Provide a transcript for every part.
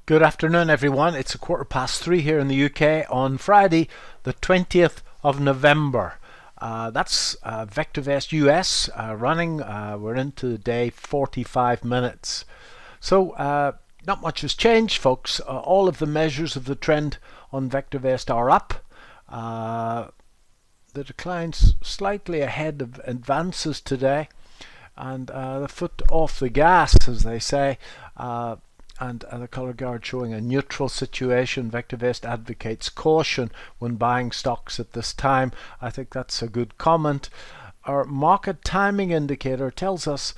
Good afternoon, everyone. It's 3:15 here in the UK on Friday, the 20th of November. That's VectorVest US running. We're into day 45 minutes. So not much has changed, folks. All of the measures of the trend on VectorVest are up. The decline's slightly ahead of advances today, and the foot off the gas, as they say. And the colour guard showing a neutral situation. VectorVest advocates caution when buying stocks at this time. I think that's a good comment. Our market timing indicator tells us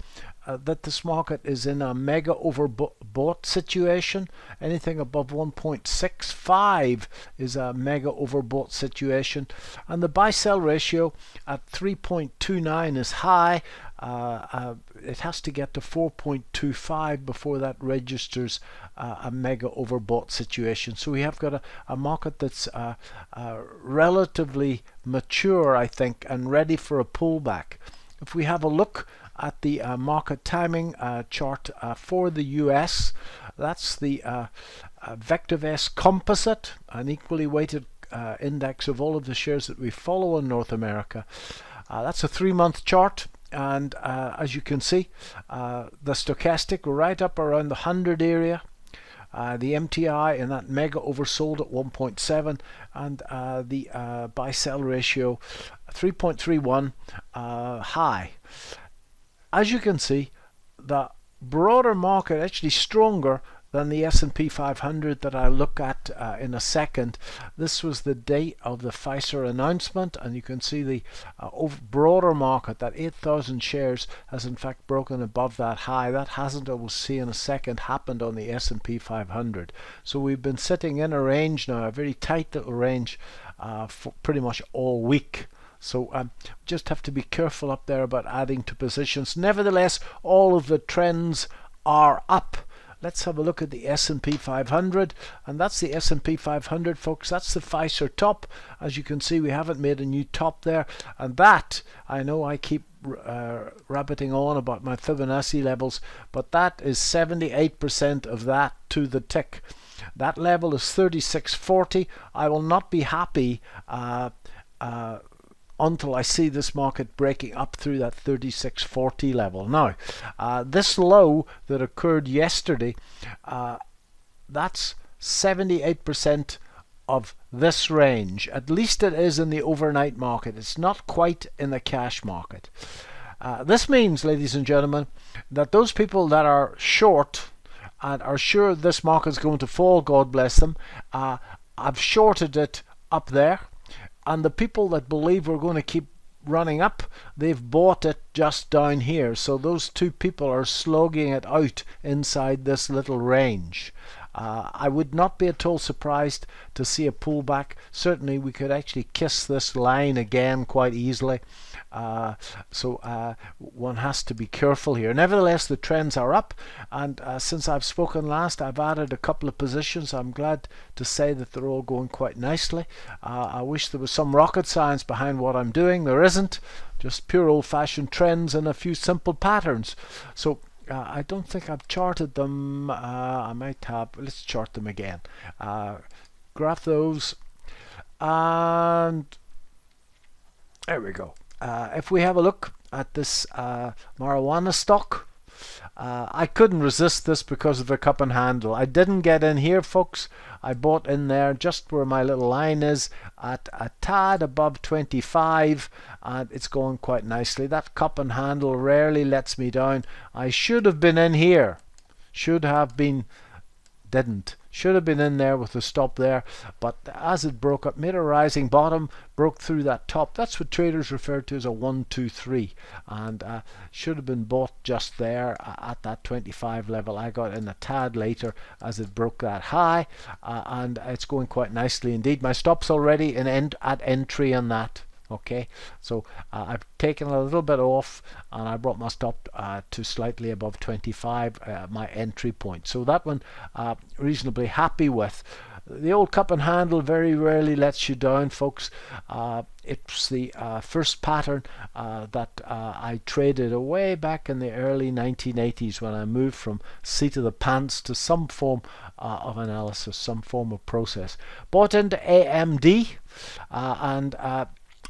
that this market is in a mega overbought situation. Anything above 1.65 is a mega overbought situation, and the buy-sell ratio at 3.29 is high. It has to get to 4.25 before that registers a mega overbought situation. So we have got a market that's relatively mature, I think, and ready for a pullback. If we have a look at the market timing chart for the US, that's the VectorVest Composite, an equally weighted index of all of the shares that we follow in North America. That's a 3-month chart, and as you can see, the stochastic right up around the 100 area. The MTI in that mega oversold at 1.7, and the buy-sell ratio 3.31 high. As you can see, the broader market actually stronger than the S&P 500 that I'll look at in a second. This was the date of the Pfizer announcement, and you can see the broader market, that 8,000 shares, has in fact broken above that high. That hasn't, we'll see in a second, happened on the S&P 500. So we've been sitting in a range now, a very tight little range for pretty much all week. So just have to be careful up there about adding to positions. Nevertheless, all of the trends are up. Let's have a look at the S&P 500, and that's the S&P 500, folks. That's the Pfizer top. As you can see, we haven't made a new top there, and that, I know I keep rabbiting on about my Fibonacci levels, but that is 78% of that to the tick. That level is 36.40. I will not be happy until I see this market breaking up through that 36.40 level. Now, this low that occurred yesterday, that's 78% of this range. At least it is in the overnight market. It's not quite in the cash market. This means, ladies and gentlemen, that those people that are short and are sure this market is going to fall, God bless them, I've shorted it up there. And the people that believe we're going to keep running up, they've bought it just down here. So those two people are slogging it out inside this little range. I would not be at all surprised to see a pullback. Certainly we could actually kiss this line again quite easily. So one has to be careful here. Nevertheless, the trends are up, and since I've spoken last, I've added a couple of positions. I'm glad to say that they're all going quite nicely. I wish there was some rocket science behind what I'm doing. There isn't. Just pure old-fashioned trends and a few simple patterns. So I don't think I've charted them. I might have. Let's chart them again. Graph those, and there we go. If we have a look at this marijuana stock, I couldn't resist this because of the cup and handle. I didn't get in here, folks. I bought in there just where my little line is at a tad above 25, and it's going quite nicely. That cup and handle rarely lets me down. I should have been in here. Should have been, didn't. Should have been in there with the stop there, but as it broke up, made a rising bottom, broke through that top. That's what traders refer to as a 1, 2, 3, and should have been bought just there at that 25 level. I got in a tad later as it broke that high, and it's going quite nicely indeed. My stop's already at entry on that. Okay, so I've taken a little bit off, and I brought my stop to slightly above 25, my entry point. So that one reasonably happy with. The old cup and handle very rarely lets you down, folks. It's the first pattern that I traded away back in the early 1980s when I moved from seat of the pants to some form of analysis, some form of process. Bought into AMD, and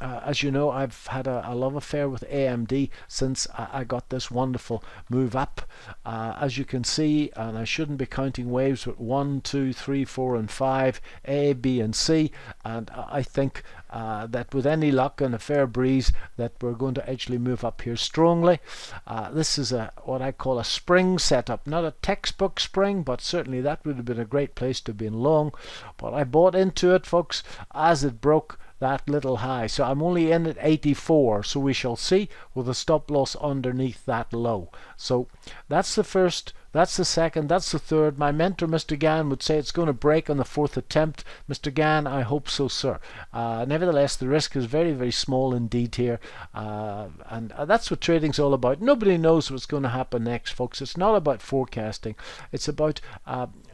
as you know, I've had a love affair with AMD since I got this wonderful move up. As you can see, and I shouldn't be counting waves, but 1, 2, 3, 4, and 5, A, B, and C. And I think that with any luck and a fair breeze, that we're going to actually move up here strongly. This is what I call a spring setup, not a textbook spring, but certainly that would have been a great place to be in long. But I bought into it, folks, as it broke that little high. So I'm only in at 84, so we shall see, with a stop loss underneath that low. So that's the first, that's the second, that's the third. My mentor, Mr. Gann, would say it's going to break on the fourth attempt. Mr. Gann, I hope so, sir. Nevertheless, the risk is very, very small indeed here, and that's what trading's all about. Nobody knows what's going to happen next, folks. It's not about forecasting. It's about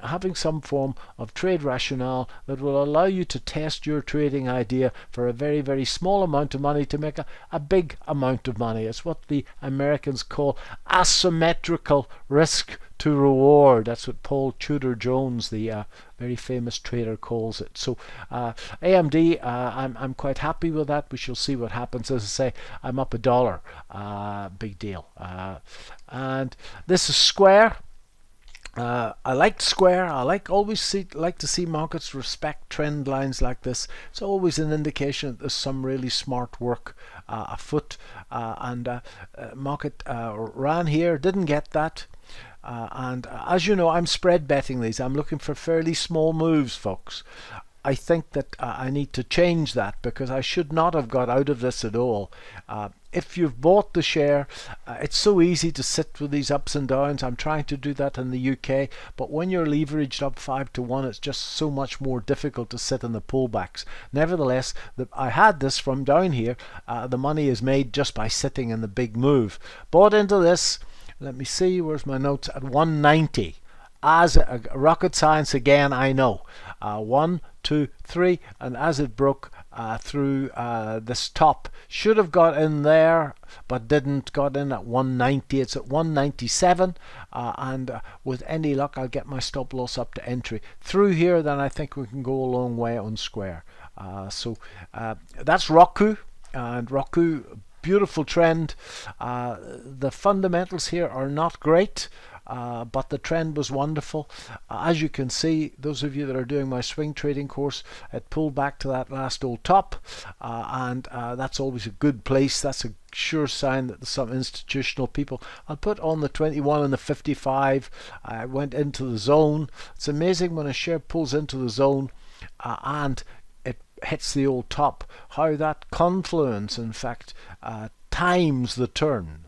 having some form of trade rationale that will allow you to test your trading idea for a very, very small amount of money to make a big amount of money. It's what the Americans call asymmetrical risk to reward. That's what Paul Tudor Jones, the very famous trader, calls it. So AMD, I'm quite happy with that. We shall see what happens. As I say, I'm up $1. Big deal. And this is Square. I like Square. I like to see markets respect trend lines like this. It's always an indication that there's some really smart work afoot. And market ran here, didn't get that. And as you know, I'm spread betting these. I'm looking for fairly small moves, folks. I think that I need to change that, because I should not have got out of this at all. If you've bought the share, it's so easy to sit with these ups and downs. I'm trying to do that in the UK, but when you're leveraged up 5 to 1, it's just so much more difficult to sit in the pullbacks. Nevertheless, I had this from down here. The money is made just by sitting in the big move. Bought into this, let me see, where's my notes, at 190. As rocket science again, I know. 1, 2, 3, and as it broke through this top, should have got in there but didn't. Got in at 190. It's at 197, and with any luck I'll get my stop loss up to entry through here. Then I think we can go a long way on Square. So that's Roku, and Roku, beautiful trend. The fundamentals here are not great, but the trend was wonderful. As you can see, those of you that are doing my swing trading course, it pulled back to that last old top, and that's always a good place. That's a sure sign that there's some institutional people. I'll put on the 21 and the 55. I went into the zone. It's amazing when a share pulls into the zone and it hits the old top, how that confluence, in fact, times the turn.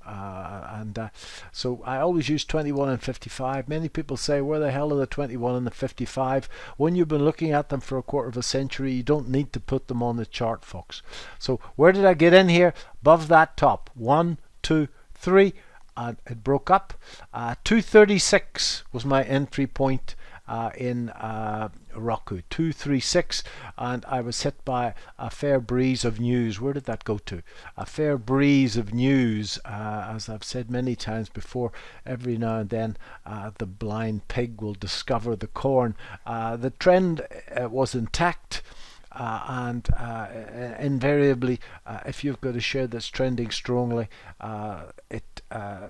So I always use 21 and 55. Many people say, where the hell are the 21 and the 55? When you've been looking at them for a quarter of a century, you don't need to put them on the chart, folks. So where did I get in here? Above that top. 1, 2, 3, and it broke up. 236 was my entry point in Roku, 236, and I was hit by a fair breeze of news. Where did that go to? A fair breeze of news. As I've said many times before, every now and then the blind pig will discover the corn. The trend was intact. And invariably, if you've got a share that's trending strongly, it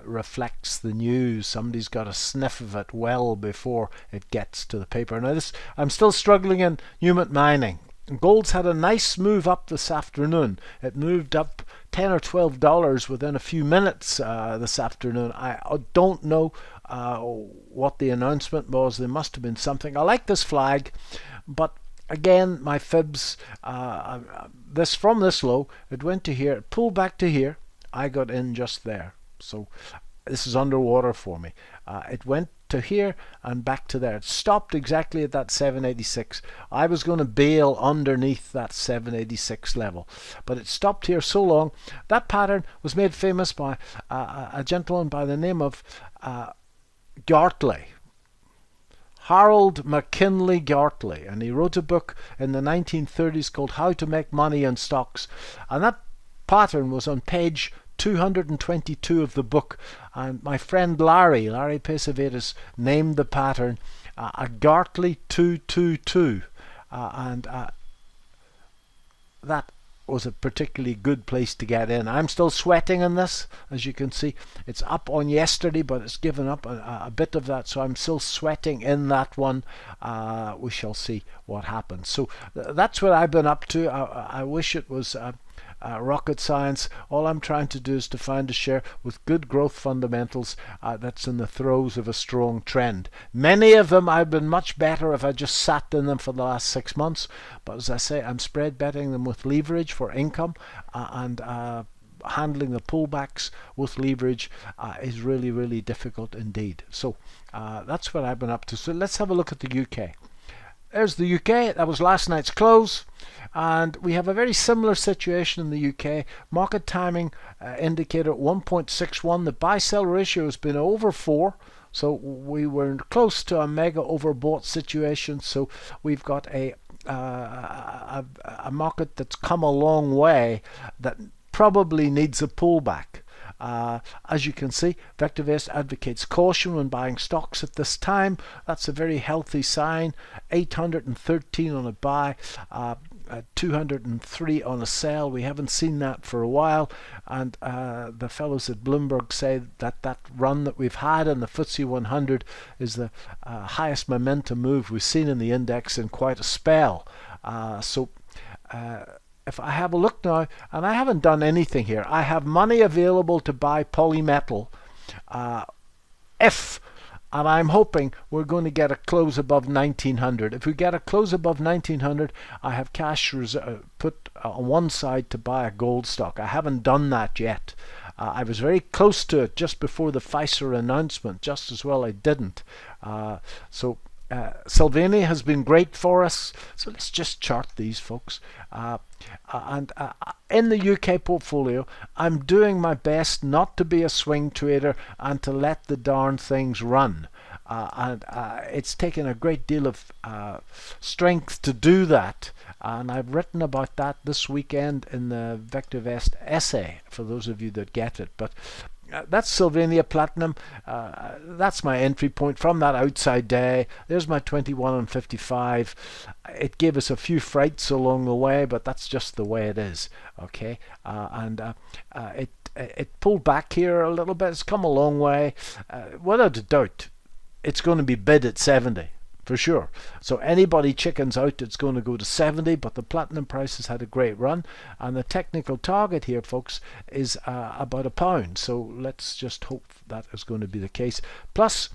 reflects the news. Somebody's got a sniff of it well before it gets to the paper. Now, I'm still struggling in Newmont Mining. Gold's had a nice move up this afternoon. It moved up $10 or $12 within a few minutes this afternoon. I don't know what the announcement was. There must have been something. I like this flag, but again, my fibs, from this low, it went to here, it pulled back to here. I got in just there. So this is underwater for me. It went to here and back to there. It stopped exactly at that 786. I was going to bail underneath that 786 level, but it stopped here so long. That pattern was made famous by a gentleman by the name of Gartley. Harold McKinley Gartley, and he wrote a book in the 1930s called How to Make Money in Stocks, and that pattern was on page 222 of the book, and my friend Larry Pesavetis named the pattern a Gartley 222, and that was a particularly good place to get in. I'm still sweating in this, as you can see. It's up on yesterday, but it's given up a bit of that, so I'm still sweating in that one. We shall see what happens. So that's what I've been up to. I wish it was rocket science. All I'm trying to do is to find a share with good growth fundamentals that's in the throes of a strong trend. Many of them I've been much better if I just sat in them for the last 6 months, but as I say, I'm spread betting them with leverage for income, and handling the pullbacks with leverage is really, really difficult indeed. So that's what I've been up to. So let's have a look at the UK. There's the UK. That was last night's close, and we have a very similar situation in the UK. Market timing indicator at 1.61. The buy-sell ratio has been over 4, so we were close to a mega overbought situation. So we've got a market that's come a long way that probably needs a pullback. As you can see, VectorVest advocates caution when buying stocks at this time. That's a very healthy sign. 813 on a buy, 203 on a sell. We haven't seen that for a while, and the fellows at Bloomberg say that that run that we've had in the FTSE 100 is the highest momentum move we've seen in the index in quite a spell. If I have a look now, and I haven't done anything here, I have money available to buy polymetal and I'm hoping we're going to get a close above 1900. If we get a close above 1900, I have cash put on one side to buy a gold stock. I haven't done that yet. I was very close to it just before the Pfizer announcement. Just as well I didn't. Sylvania has been great for us, so let's just chart these, folks. In the UK portfolio, I'm doing my best not to be a swing trader and to let the darn things run. It's taken a great deal of strength to do that, and I've written about that this weekend in the VectorVest essay, for those of you that get it. But that's Sylvania Platinum. That's my entry point from that outside day. There's my 21 and 55. It gave us a few frights along the way, but that's just the way it is. Okay, it pulled back here a little bit. It's come a long way. Without a doubt, it's going to be bid at 70. For sure. So anybody chickens out, it's going to go to 70, but the platinum price has had a great run, and the technical target here, folks, is about £1. So let's just hope that is going to be the case. Plus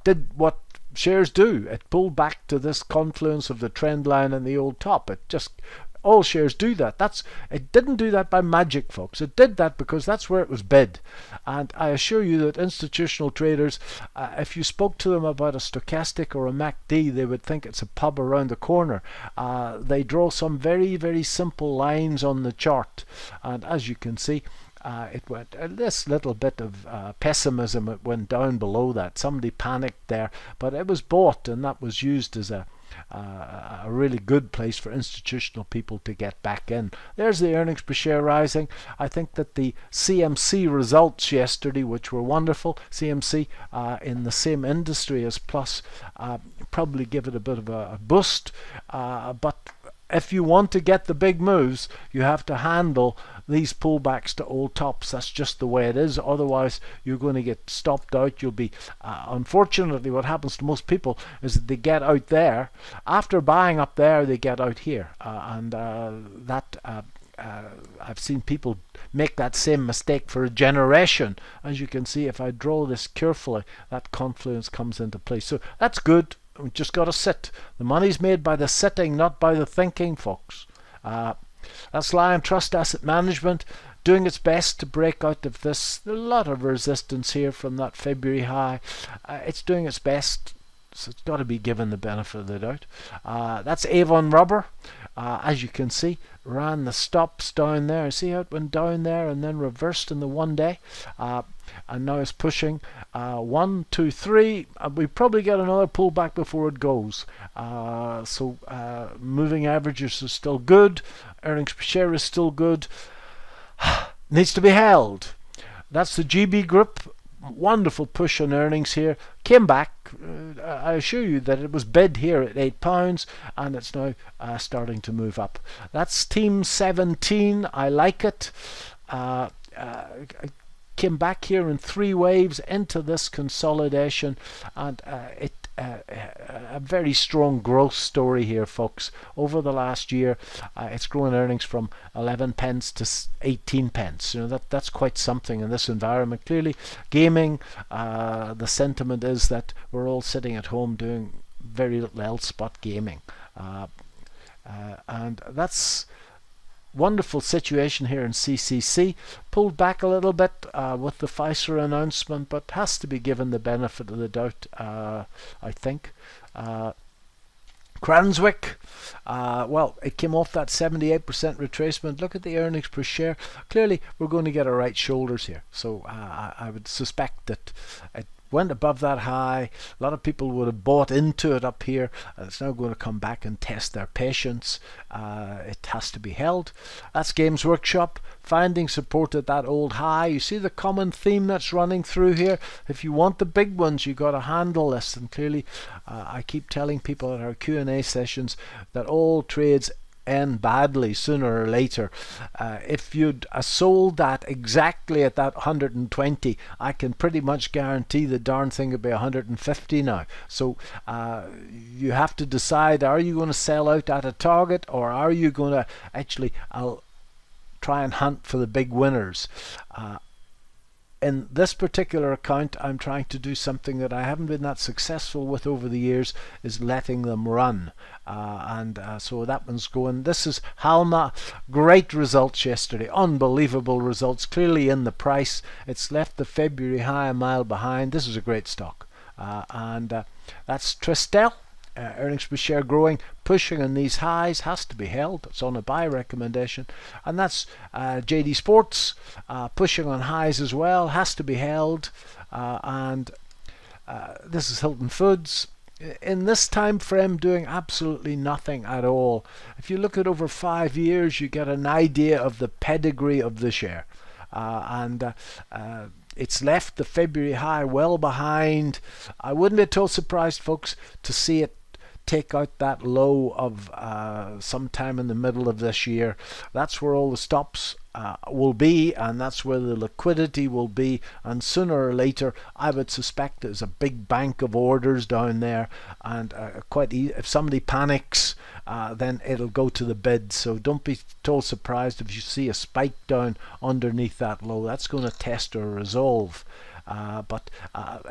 did what shares do. It pulled back to this confluence of the trend line and the old top. All shares do that. It didn't do that by magic, folks. It did that because that's where it was bid. And I assure you that institutional traders, if you spoke to them about a stochastic or a MACD, they would think it's a pub around the corner. They draw some very, very simple lines on the chart. And as you can see, it went this little bit of pessimism. It went down below that. Somebody panicked there, but it was bought, and that was used as a really good place for institutional people to get back in. There's the earnings per share rising. I think that the CMC results yesterday, which were wonderful, CMC in the same industry as Plus, probably give it a bit of a boost, but if you want to get the big moves, you have to handle these pullbacks to old tops. That's just the way it is. Otherwise, you're going to get stopped out. You'll be, unfortunately, what happens to most people is that they get out there. After buying up there, they get out here. I've seen people make that same mistake for a generation. As you can see, if I draw this carefully, that confluence comes into place. So that's good. We just got to sit. The money's made by the sitting, not by the thinking, folks. That's Lion Trust Asset Management. doing its best to break out of this. There's a lot of resistance here from that February high. It's doing its best, so it's got to be given the benefit of the doubt. That's Avon Rubber. As you can see, ran the stops down there. See how it went down there and then reversed in the 1 day, and now it's pushing 1, 2, 3. We probably get another pullback before it goes. So moving averages are still good. Earnings per share is still good. Needs to be held. That's the GB Group. Wonderful push on earnings here. Came back. I assure you that it was bid here at £8 and it's now starting to move up. That's Team 17. I like it. Came back here in 3 waves into this consolidation, and a very strong growth story here, folks. Over the last year, it's grown earnings from 11 pence to 18 pence. You know, that's quite something in this environment. Clearly, gaming, the sentiment is that we're all sitting at home doing very little else but gaming, and that's wonderful situation here in CCC. Pulled back a little bit with the Pfizer announcement, but has to be given the benefit of the doubt, I think. Cranswick, well, it came off that 78% retracement. Look at the earnings per share. Clearly, we're going to get our right shoulders here. So I would suspect that it went above that high. A lot of people would have bought into it up here. It's now going to come back and test their patience. It has to be held. That's Games Workshop finding support at that old high. You see the common theme that's running through here. If you want the big ones, you got to handle this. And clearly, I keep telling people at our Q&A sessions that all trades end badly sooner or later. If you'd sold that exactly at that 120, I can pretty much guarantee the darn thing will be 150 now. So you have to decide, are you going to sell out at a target, or are you going to actually try and hunt for the big winners? In this particular account, I'm trying to do something that I haven't been that successful with over the years, is letting them run. So that one's going. This is Halma. Great results yesterday. Unbelievable results. Clearly in the price. It's left the February high a mile behind. This is a great stock. That's Tristel. Earnings per share growing, pushing on these highs, has to be held. It's on a buy recommendation. And that's JD Sports, pushing on highs as well, has to be held. This is Hilton Foods. In this time frame, doing absolutely nothing at all. If you look at over 5 years, you get an idea of the pedigree of the share. It's left the February high well behind. I wouldn't be at all surprised, folks, to see it take out that low of sometime in the middle of this year. That's where all the stops will be, and that's where the liquidity will be, and sooner or later I would suspect there's a big bank of orders down there, and if somebody panics, then it'll go to the bid. So don't be at all surprised if you see a spike down underneath that low. That's going to test or resolve. But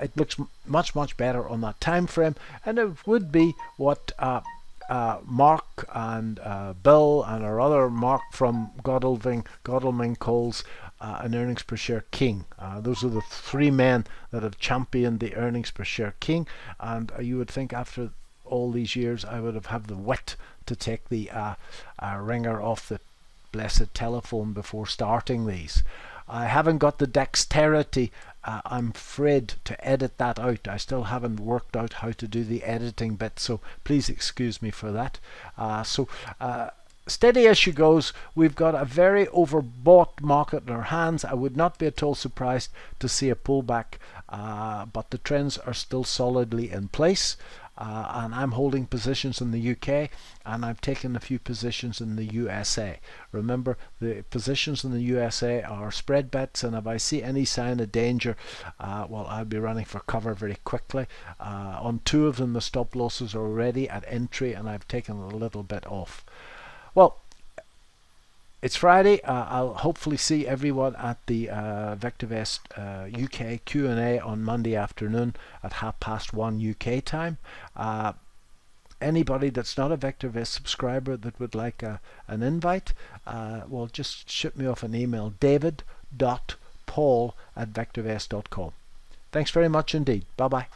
it looks much better on that time frame, and it would be what Mark and Bill and our other Mark from Godalming calls an earnings per share king. Those are the 3 men that have championed the earnings per share king, and you would think after all these years I would have the wit to take the ringer off the blessed telephone before starting these. I haven't got the dexterity, I'm afraid, to edit that out. I still haven't worked out how to do the editing bit, so please excuse me for that. Steady as she goes. We've got a very overbought market in our hands. I would not be at all surprised to see a pullback, but the trends are still solidly in place. And I'm holding positions in the UK, and I've taken a few positions in the USA. Remember, the positions in the USA are spread bets, and if I see any sign of danger, well, I'll be running for cover very quickly. On 2 of them, the stop losses are already at entry, and I've taken a little bit off. Well, it's Friday. I'll hopefully see everyone at the VectorVest UK Q&A on Monday afternoon at 1:30 UK time. anybody that's not a VectorVest subscriber that would like an invite, well, just shoot me off an email, david.paul@vectorvest.com. Thanks very much indeed. Bye-bye.